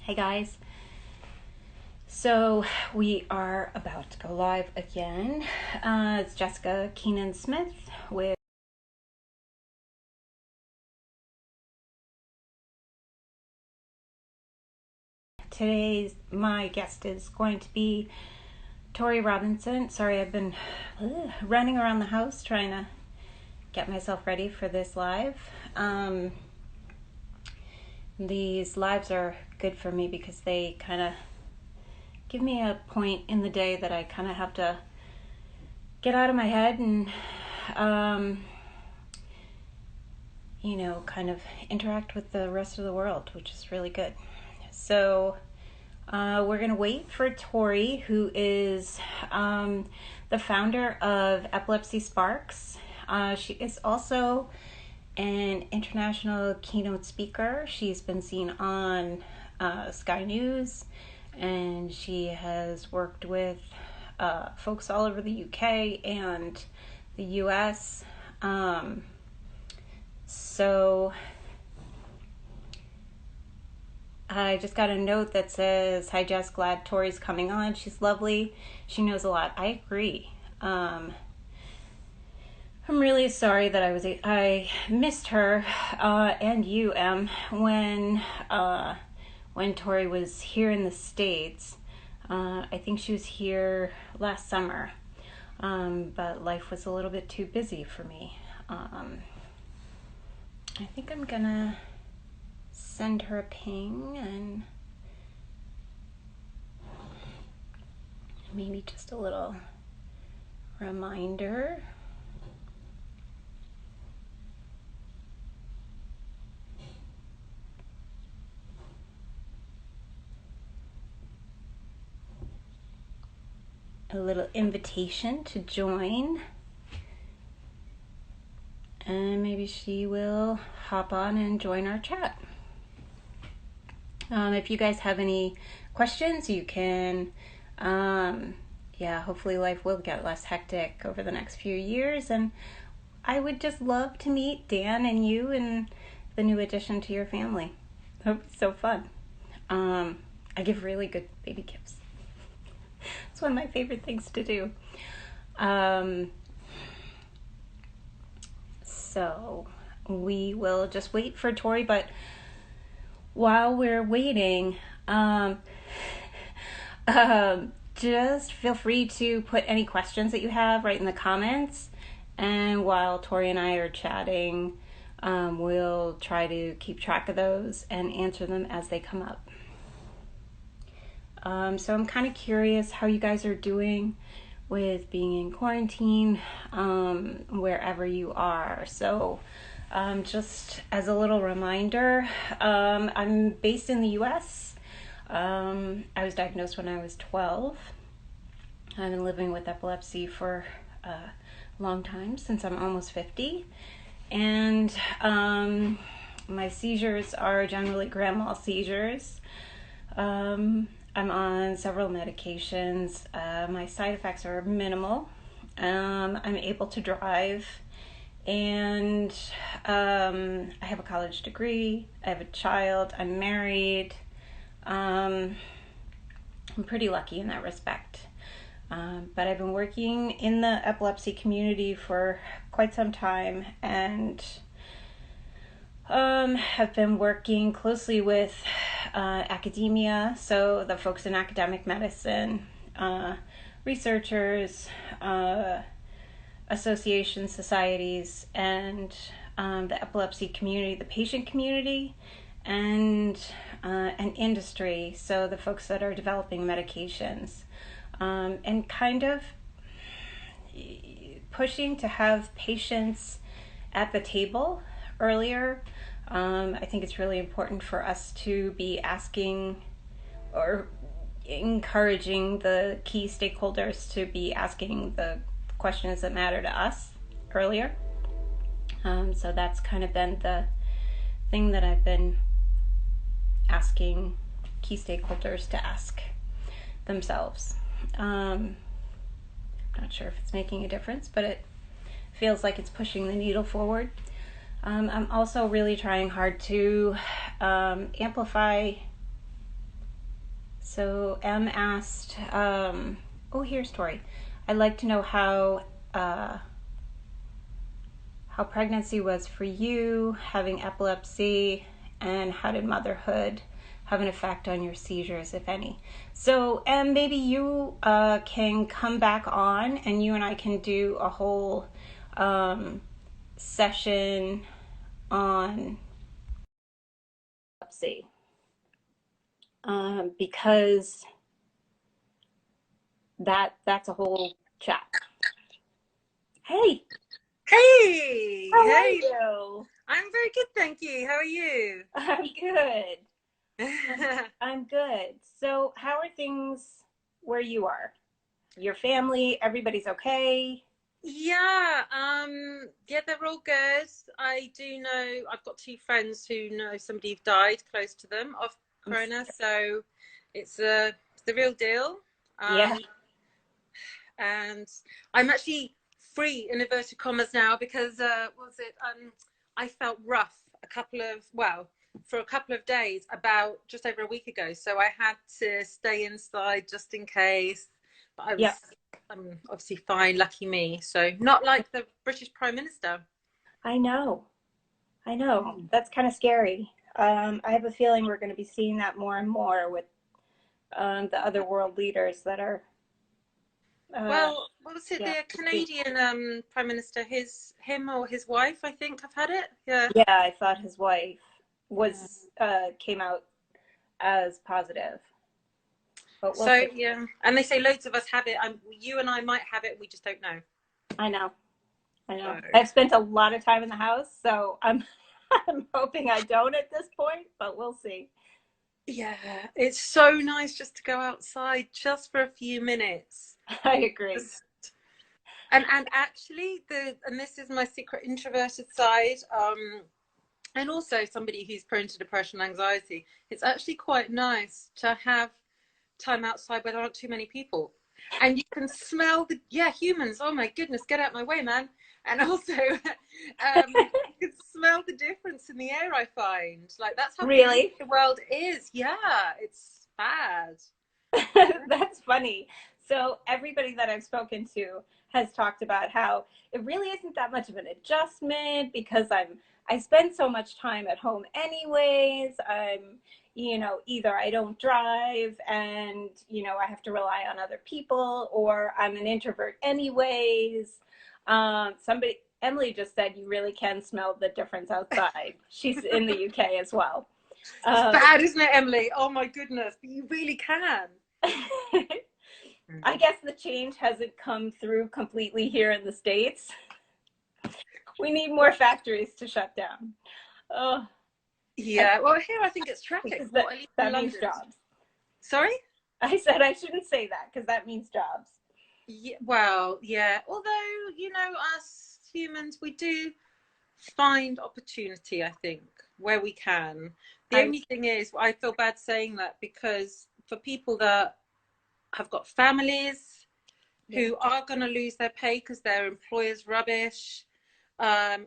Hey guys. So we are about to go live again. It's Jessica Keenan Smith with my guest is going to be Torie Robinson. Sorry, I've been running around the house trying to get myself ready for this live. These lives are good for me because they kind of give me a point in the day that I kind of have to get out of my head and kind of interact with the rest of the world, which is really good. So we're going to wait for Torie, who is the founder of Epilepsy Sparks. She is also an international keynote speaker. She's been seen on Sky News, and she has worked with folks all over the UK and the US. So I just got a note that says, "Hi Jess, glad Torie's coming on. She's lovely. She knows a lot." I agree. I'm really sorry that I missed her and you, Em, when Torie was here in the States. I think she was here last summer, but life was a little bit too busy for me. I think I'm gonna send her a ping and maybe just a little reminder. A little invitation to join, and maybe she will hop on and join our chat. If you guys have any questions, you can, hopefully life will get less hectic over the next few years, and I would just love to meet Dan and you and the new addition to your family. That would be so fun. I give really good baby gifts. It's one of my favorite things to do. So we will just wait for Torie, but while we're waiting, just feel free to put any questions that you have right in the comments, and while Torie and I are chatting, we'll try to keep track of those and answer them as they come up. So I'm kind of curious how you guys are doing with being in quarantine, wherever you are. So just as a little reminder, I'm based in the US. I was diagnosed when I was 12. I've been living with epilepsy for a long time, since I'm almost 50. And my seizures are generally grand mal seizures. I'm on several medications. My side effects are minimal. I'm able to drive, and I have a college degree. I have a child. I'm married. I'm pretty lucky in that respect. But I've been working in the epilepsy community for quite some time, and have been working closely with academia, so the folks in academic medicine, researchers, associations, societies, and the epilepsy community, the patient community, and industry, so the folks that are developing medications, and kind of pushing to have patients at the table earlier. I think it's really important for us to be asking or encouraging the key stakeholders to be asking the questions that matter to us earlier. So that's kind of been the thing that I've been asking key stakeholders to ask themselves. Not sure if it's making a difference, but it feels like it's pushing the needle forward. I'm also really trying hard to amplify So M asked, oh, here's Tori. I'd like to know uh, how pregnancy was for you, having epilepsy, and how did motherhood have an effect on your seizures, if any? So, M, maybe you can come back on, and you and I can do a whole session on epilepsy, because that's a whole chat. Hey, Hey, how are hey, you? I'm very good, thank you. How are you? I'm good. I'm good. So, how are things where you are? Your family, everybody's okay? Yeah, they're all good. I do know I've got two friends who know somebody who died close to them of I'm corona, so it's the real deal. Yeah, Um, and I'm actually free in inverted commas now because what was it? I felt rough for a couple of days about just over a week ago. So I had to stay inside just in case. But yeah. I'm obviously fine, lucky me. So not like the British Prime Minister. I know. I know. That's kind of scary. I have a feeling we're going to be seeing that more and more with the other world leaders that are, uh, Well, what was it? yeah, The speak. Canadian Prime Minister, him or his wife, I think, have had it. Yeah. Yeah, I thought his wife Yeah. was came out as positive, but we'll So see. yeah, and they say loads of us have it. You and I might have it. We just don't know. I know. I So know. I've spent a lot of time in the house, so I'm I'm hoping I don't at this point, but we'll see. yeah, it's so nice just to go outside just for a few minutes. I agree. Just, and actually and this is my secret introverted side. And also somebody who's prone to depression and anxiety. It's actually quite nice to have time outside where there aren't too many people. And you can smell humans. Oh my goodness, get out of my way, man. And also, you can smell the difference in the air, I find. Like, that's how polluted Really? the world is. Yeah, it's bad. That's funny. So everybody that I've spoken to has talked about how it really isn't that much of an adjustment because I spend so much time at home anyways. Either I don't drive and, I have to rely on other people, or I'm an introvert anyways. Emily just said you really can smell the difference outside. She's in the UK as well. It's Um, bad, isn't it, Emily? Oh my goodness, but you really can. I guess the change hasn't come through completely here in the States. We need more factories to shut down. Oh, I, Yeah, well, here I think it's traffic, because or at least in that means London. jobs. Sorry? I said I shouldn't say that because that means jobs. Yeah, well, yeah. Although, us humans, we do find opportunity, I think, where we can. The I only thing is, I feel bad saying that because for people that have got families Yeah, who are going to lose their pay because their employer's rubbish, and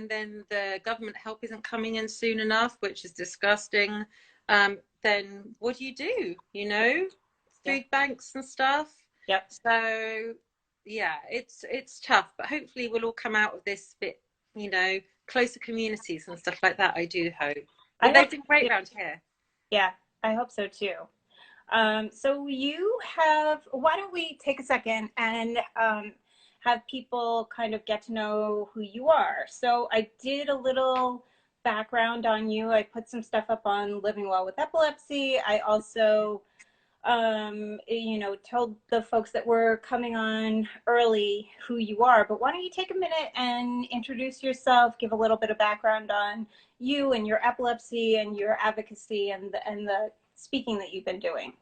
then the government help isn't coming in soon enough, which is disgusting. Then what do you do? yeah, Food banks and stuff. yep. So yeah, it's tough, but hopefully we'll all come out of this bit, closer communities and stuff like that. I do hope. I But hope they've been so great too. around here. Yeah, I hope so too. So why don't we take a second and have people kind of get to know who you are? So I did a little background on you. I put some stuff up on Living Well with Epilepsy. I also, told the folks that were coming on early who you are. But why don't you take a minute and introduce yourself, give a little bit of background on you and your epilepsy and your advocacy and the speaking that you've been doing.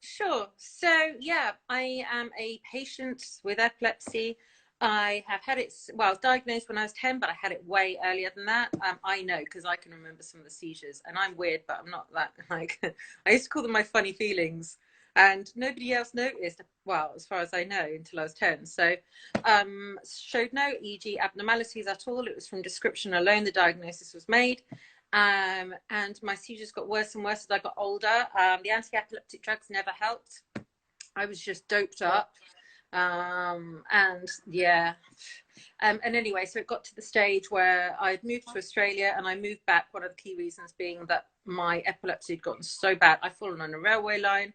Sure. So, yeah, I am a patient with epilepsy. I have had it, well, diagnosed when I was 10, but I had it way earlier than that. I know because I can remember some of the seizures, and I'm weird, but I'm not that, like, I used to call them my funny feelings, and nobody else noticed, well, as far as I know, until I was 10. So, showed no EEG abnormalities at all. It was from description alone, the diagnosis was made. And my seizures got worse and worse as I got older. The anti-epileptic drugs never helped. I was just doped up. And yeah. And anyway, so it got to the stage where I'd moved to Australia, and I moved back. One of the key reasons being that my epilepsy had gotten so bad. I'd fallen on a railway line.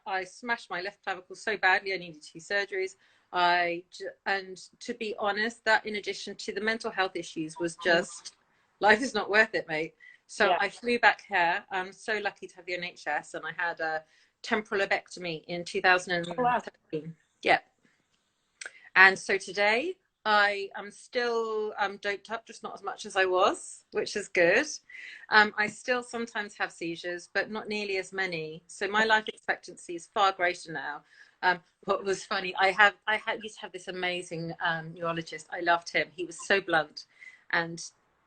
I smashed my left clavicle so badly I needed 2 surgeries. And to be honest, that in addition to the mental health issues was just, life is not worth it, mate. So I flew back here. I'm so lucky to have the NHS, and I had a temporal lobectomy in 2013. Oh, wow. Yeah. And so today I am still doped up, just not as much as I was, which is good. I still sometimes have seizures, but not nearly as many. So my life expectancy is far greater now. What was funny, I used to have this amazing neurologist. I loved him. He was so blunt, and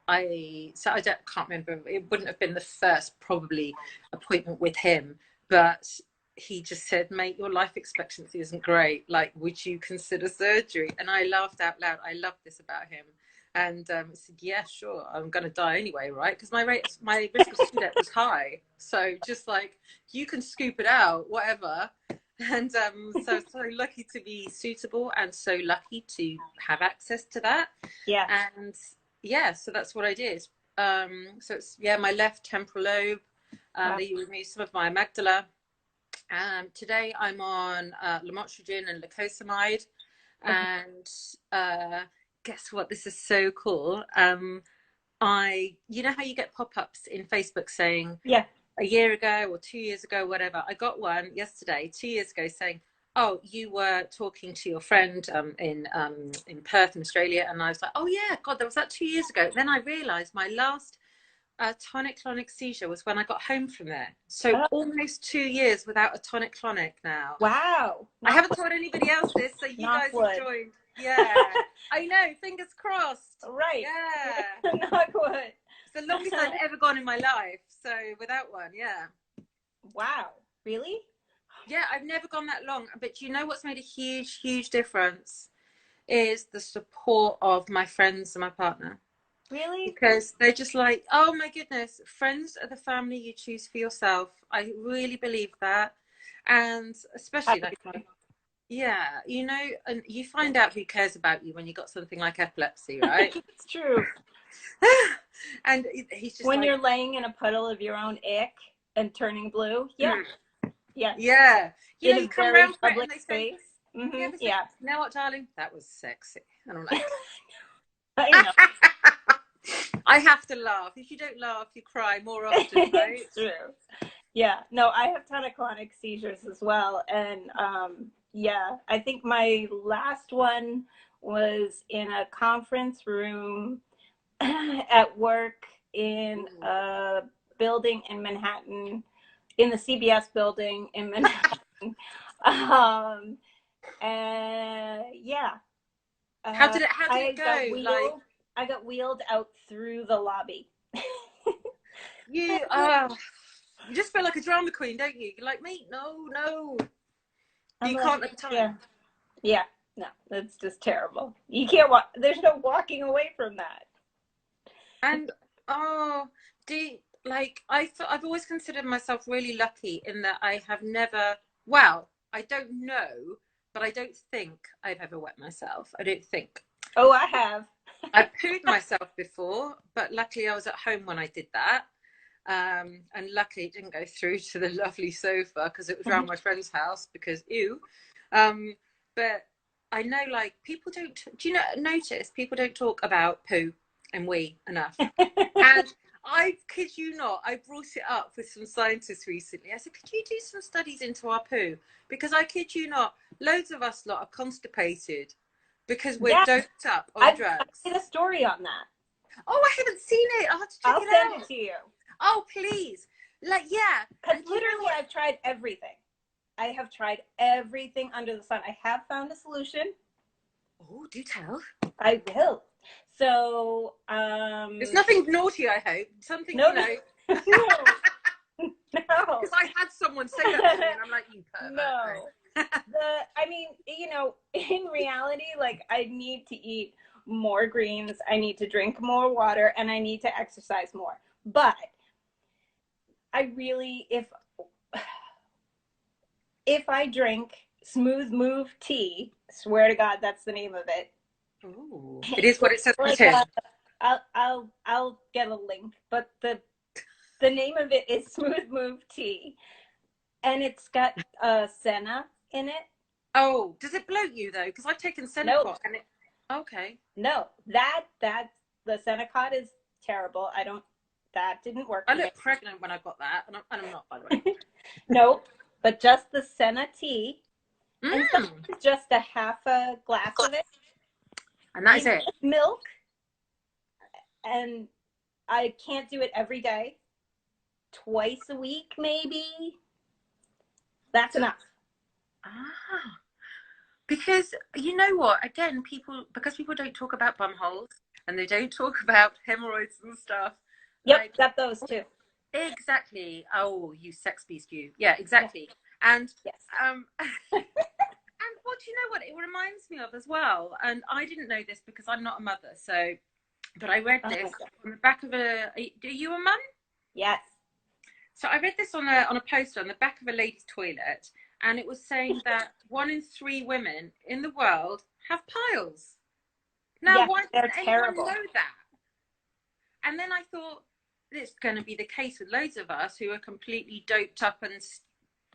can't remember. It wouldn't have been the first probably appointment with him, but he just said, mate, your life expectancy isn't great. Like, would you consider surgery? And I laughed out loud. I loved this about him. And I said, yeah, sure. I'm going to die anyway, right? Because my risk of death was high. So just like, you can scoop it out, whatever. And so lucky to be suitable, and so lucky to have access to that. Yeah. And yeah, so that's what I did. So it's, my left temporal lobe. They removed some of my amygdala. Today I'm on lamotrigine and lacosamide, and guess what? This is so cool. You know how you get pop-ups in Facebook saying, a year ago or 2 years ago, whatever. I got one yesterday, 2 years ago, saying, oh, you were talking to your friend in Perth in Australia, and I was like, oh yeah, God, there was that 2 years ago. Then I realised my last tonic-clonic seizure was when I got home from there. So almost 2 years without a tonic-clonic now. Wow. I haven't told anybody else this, so you guys have joined. Yeah. I know, fingers crossed. Right. Yeah. Knock wood. It's the longest I've ever gone in my life. So without one, yeah. Wow. Really? Yeah, I've never gone that long. But you know what's made a huge, huge difference is the support of my friends and my partner. Really? Because they're just like, oh my goodness, friends are the family you choose for yourself. I really believe that. And especially yeah, you know, and you find out who cares about you when you got something like epilepsy, right? It's true. And he's just when you're laying in a puddle of your own ick and turning blue. Yeah. Yeah. You know, you come around public space. You know what, darling? That was sexy. And I'm like, I know. I have to laugh. If you don't laugh, you cry more often, right? It's true. Yeah. No, I have tonic-clonic seizures as well. And I think my last one was in a conference room at work in a building in Manhattan, in the CBS building in Manhattan. And yeah. How did it go? I got wheeled out through the lobby. You just feel like a drama queen, don't you? You're like, mate, no. You can't at the time. Yeah. No, that's just terrible. You can't walk. There's no walking away from that. And I've always considered myself really lucky in that I have never, I don't know, but I don't think I've ever wet myself. I don't think. Oh, I have. I pooed myself before, but luckily I was at home when I did that. And luckily it didn't go through to the lovely sofa because it was around my friend's house because ew. But I know, like, people don't, do you notice people don't talk about poo and wee enough? And I kid you not, I brought it up with some scientists recently. I said, could you do some studies into our poo? Because I kid you not, loads of us lot are constipated because we're doped up on drugs. I did a story on that. Oh, I haven't seen it. I'll have to check it out. I'll send it to you. Oh, please. Like, yeah. Because literally I've tried everything. I have tried everything under the sun. I have found a solution. Oh, do tell. I will. So, there's nothing naughty, I hope. Something, no, you know. No. Because I had someone say that to me and I'm like, you pervert. No. I mean, you know, in reality, like, I need to eat more greens, I need to drink more water, and I need to exercise more. But I really, if I drink Smooth Move tea, swear to God, that's the name of it. Ooh, it is what it says on the Like tin. I'll get a link, but the name of it is Smooth Move tea, and it's got senna in it. Oh, does it bloat you though? Because I've taken Nope, Senokot and it. Okay. no, that's the Senecot is terrible. I don't. That didn't work I for me. looked pregnant when I got that, and I'm not, by the way. Nope, but just the senna tea, and Mm. sometimes just a half a glass of it. And that is Even it. with milk, and I can't do it every day. Twice a week, maybe. That's enough. Ah, because you know what? Again, because people don't talk about bum holes and they don't talk about hemorrhoids and stuff. Yep, Like got those too. exactly. Oh, you sex beast, you. Yeah, Yeah. exactly. And Yes. and what do you know what it reminds me of as well? And I didn't know this because I'm not a mother, so but I read Oh my this God. on the back of are you a mum? Yes. So I read this on a poster on the back of a lady's toilet, and it was saying that 1 in 3 women in the world have piles. Now, Yeah, why they're doesn't anyone terrible. know that? And then I thought it's going to be the case with loads of us who are completely doped up and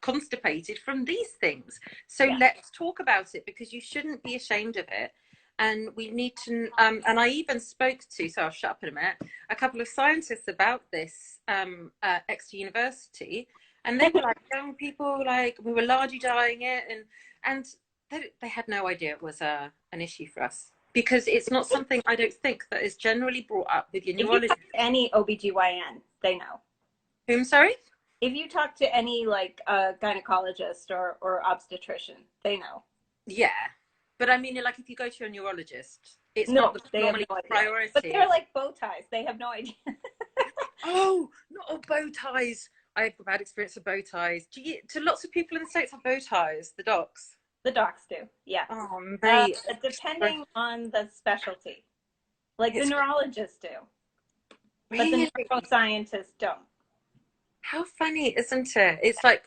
constipated from these things. So Yeah. let's talk about it because you shouldn't be ashamed of it. And we need to, and I even spoke to, so I'll shut up in a minute, a couple of scientists about this at Exeter University. And they were like, young people, like, we were largely dying it. And they had no idea it was an issue for us because it's not something I don't think that is generally brought up with your If you neurologist. talk to any OBGYN, they know. Whom, sorry? If you talk to any like gynecologist or obstetrician, they know. Yeah. But I mean, like if you go to a neurologist, it's No, not the they have normally no idea. But priority. they're like bow ties. They have no idea. Oh, not all bow ties. I have a bad experience with bow ties. Do lots of people in the States have bow ties? The docs? The docs do. Yeah. Oh, mate. Depending on the specialty. Like the It's neurologists do, but the really, neuroscientists don't. how funny, isn't it? It's like,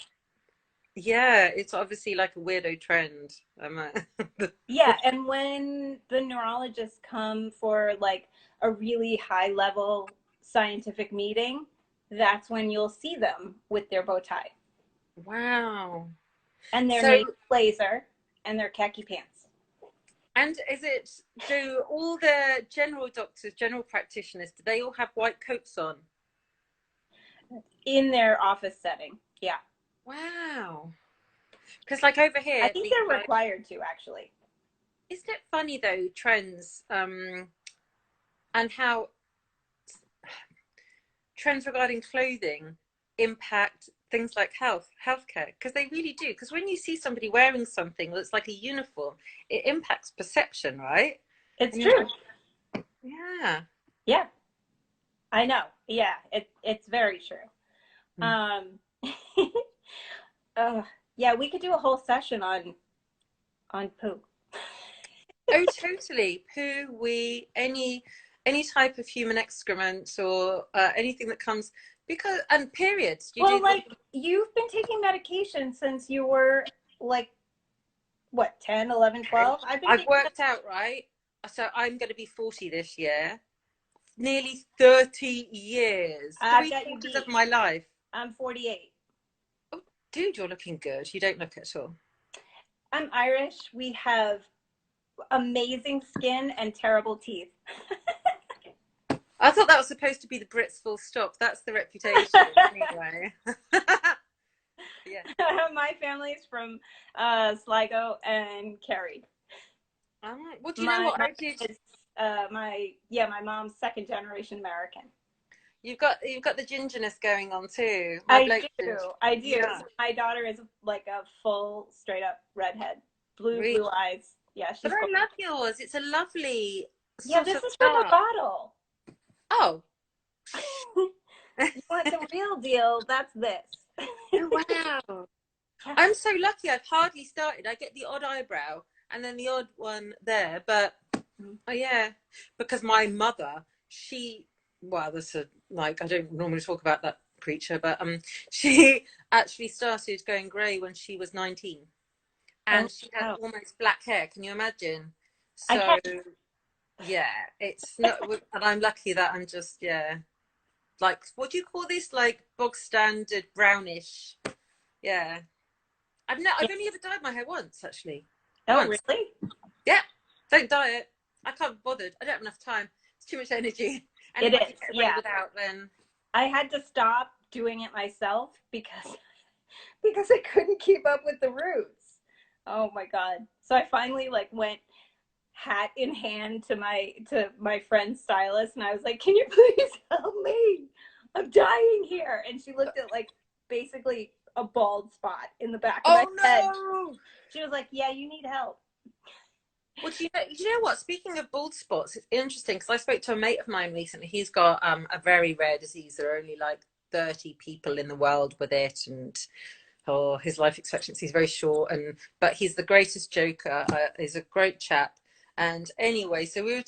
yeah, it's obviously like a weirdo trend. Yeah, and when the neurologists come for like a really high level scientific meeting, that's when you'll see them with their bow tie Wow. and their So, naked blazer and their khaki pants and do all the general doctors, general practitioners, do they all have white coats on? in their office setting. Yeah. Wow. Because like over I here, think they're required to actually. isn't it funny though, trends, and how trends regarding clothing impact things like healthcare, because they really do. Because when you see somebody wearing something that's like a uniform, it impacts perception, right? It's And you're true. like, yeah. Yeah, I know. Yeah, it's very true. Mm. Um, yeah, we could do a whole session on poo. Oh, totally. Poo, wee, any type of human excrement or anything that comes because and periods. You Well, do like you've been taking medication since you were like what, 10, 11, 12? I've been I've taking worked out, right? So I'm going to be 40 this year. Nearly 30 years. I've Three got you quarters of beat. my life. I'm 48. Oh, dude, you're looking good. You don't look at all. I'm Irish. We have amazing skin and terrible teeth. I thought that was supposed to be the Brits full stop. That's the reputation. Anyway. Yeah. My family's from Sligo and Kerry. Well, do you know My what mom I did? is my mom's second generation American. You've got the gingerness going on too. My I bloke do. ginger. I do. Yeah. So my daughter is like a full straight up redhead. Really. Blue eyes. Yeah, But she's I cool. love yours. It's a lovely Yeah, sort this of is from a dark. bottle. Oh. You want the real deal? That's this. Oh, wow. I'm so lucky. I've hardly started. I get the odd eyebrow and then the odd one there. But oh yeah, because my mother, well, that's like, I don't normally talk about that creature, but she actually started going grey when she was 19, Oh, and she had wow. almost black hair. Can you imagine? I So can't. yeah, it's not, and I'm lucky that I'm just, yeah, like, what do you call this? Like bog standard brownish. Yeah, Yeah. I've only ever dyed my hair once, actually. Oh, Once. really? Yeah, don't dye it. I can't be bothered. I don't have enough time. It's too much energy. And It if I is. can get away Yeah. without, then I had to stop doing it myself because I couldn't keep up with the roots. Oh my god. So I finally like went hat in hand to my friend's stylist and I was like, "Can you please help me? I'm dying here." And she looked at like basically a bald spot in the back of my oh head. no. She was like, "Yeah, you need help." Well, you know what? Speaking of bald spots, it's interesting because I spoke to a mate of mine recently. He's got a very rare disease. There are only like 30 people in the world with it, and oh, his life expectancy is very short. And but he's the greatest joker. He's a great chap. And anyway, so we were